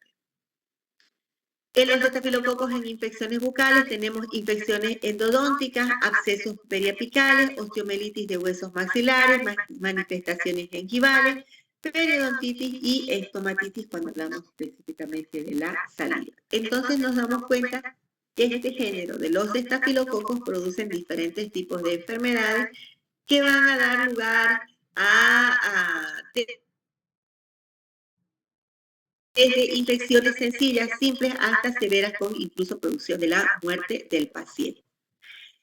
En los estafilococos en infecciones bucales tenemos infecciones endodónticas, abscesos periapicales, osteomelitis de huesos maxilares, manifestaciones gengivales, periodontitis y estomatitis cuando hablamos específicamente de la saliva. Entonces nos damos cuenta que este género de los estafilococos producen diferentes tipos de enfermedades que van a dar lugar desde infecciones sencillas, simples, hasta severas con incluso producción de la muerte del paciente.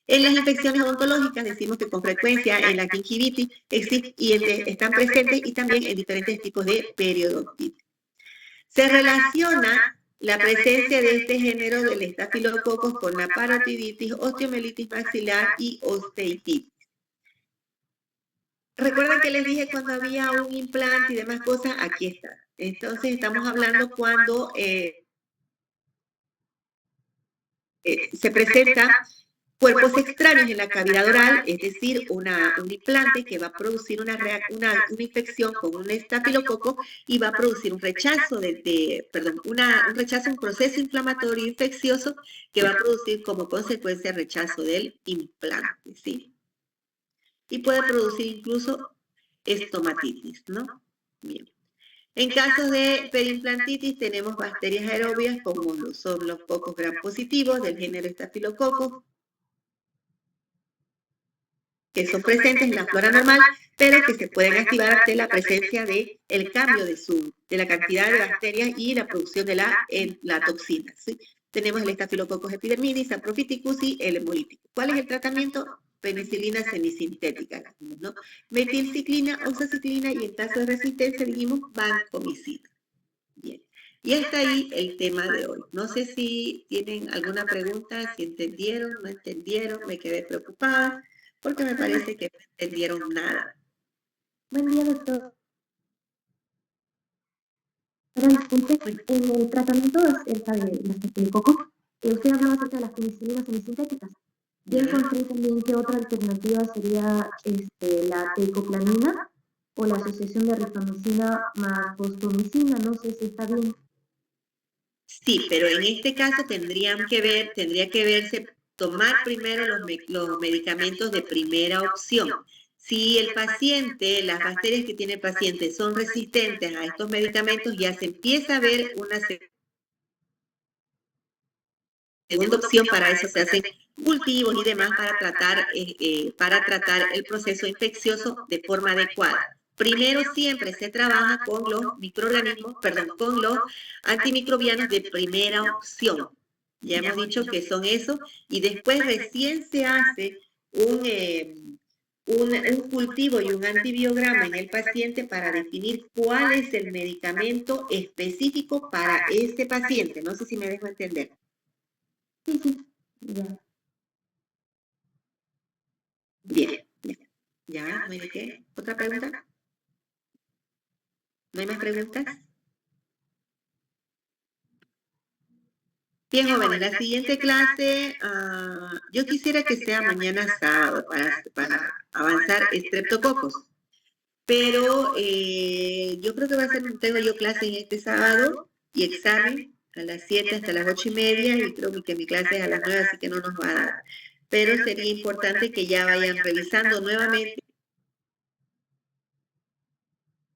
En las infecciones odontológicas decimos que con frecuencia en la gingivitis están presentes y también en diferentes tipos de periodontitis. Se relaciona la presencia de este género del estafilococos con la parotiditis, osteomelitis maxilar y osteitis. Recuerden que les dije cuando había un implante y demás cosas, aquí está. Entonces estamos hablando cuando se presentan cuerpos extraños en la cavidad oral, es decir, un implante que va a producir una infección con un estafilococo y va a producir un rechazo, un proceso inflamatorio infeccioso que va a producir como consecuencia el rechazo del implante, ¿sí? Y puede producir incluso estomatitis, ¿no? Bien. En casos de perimplantitis tenemos bacterias aerobias como son los cocos gram positivos del género Staphylococcus, que son presentes en la flora normal, pero que se pueden activar ante la presencia del cambio de la cantidad de bacterias y la producción de la toxina, ¿sí? Tenemos el Staphylococcus epidermidis, Saprophyticus y el hemolítico. ¿Cuál es el tratamiento? Penicilina semisintética, ¿no? Metilciclina, oxaciclina y en caso de resistencia dijimos vancomicina. Bien. Y hasta ahí el tema de hoy. No sé si tienen alguna pregunta, si entendieron, no entendieron, me quedé preocupada porque me parece que no entendieron nada. Buen día, doctor. Disculpe, en el tratamiento acerca de los estafilococos, usted hablaba acerca de las penicilinas semisintéticas. Yo encontré también que otra alternativa sería la teicoplanina o la asociación de rifamicina más fosfomicina. No sé si está bien. Sí, pero en este caso tendría que verse, tomar primero los medicamentos de primera opción. Si el paciente, las bacterias que tiene el paciente son resistentes a estos medicamentos, ya se empieza a ver una segunda opción. Para eso se hacen cultivos y demás para tratar el proceso infeccioso de forma adecuada. Primero siempre se trabaja con los con los antimicrobianos de primera opción. Ya hemos dicho que son esos, y después recién se hace un cultivo y un antibiograma en el paciente para definir cuál es el medicamento específico para ese paciente. No sé si me dejo entender. Sí, ya. Bien. ¿Ya? ¿No hay de qué? ¿Otra pregunta? ¿No hay más preguntas? Bien, jóvenes, la siguiente clase, yo quisiera que sea mañana sábado para avanzar estreptococos. Pero yo creo que va a ser, tengo yo clase en este sábado y examen a las 7 hasta las 8:30 y creo que mi clase es a las 9, así que no nos va a dar. Pero sería importante que ya vayan revisando nuevamente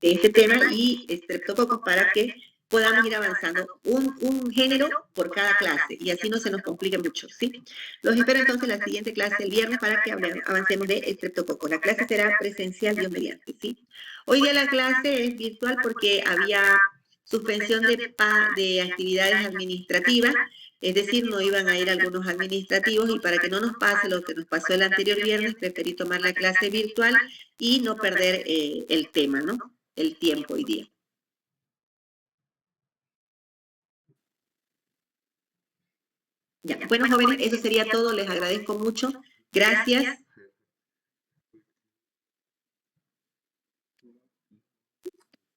este tema y estreptococos para que podamos ir avanzando un género por cada clase y así no se nos complique mucho, ¿sí? Los espero entonces en la siguiente clase el viernes para que avancemos de estreptococos. La clase será presencial, Dios mediante, ¿sí? Hoy día la clase es virtual porque había suspensión de actividades administrativas, es decir, no iban a ir algunos administrativos y para que no nos pase lo que nos pasó el anterior viernes, preferí tomar la clase virtual y no perder el tema, ¿no? El tiempo hoy día. Ya. Bueno, jóvenes, eso sería todo. Les agradezco mucho. Gracias.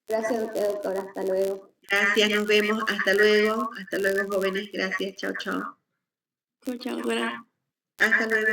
Gracias, doctora. Hasta luego. Gracias, nos vemos. Hasta luego. Hasta luego, jóvenes. Gracias. Chao, chao. Chao, chao, doctora. Hasta luego.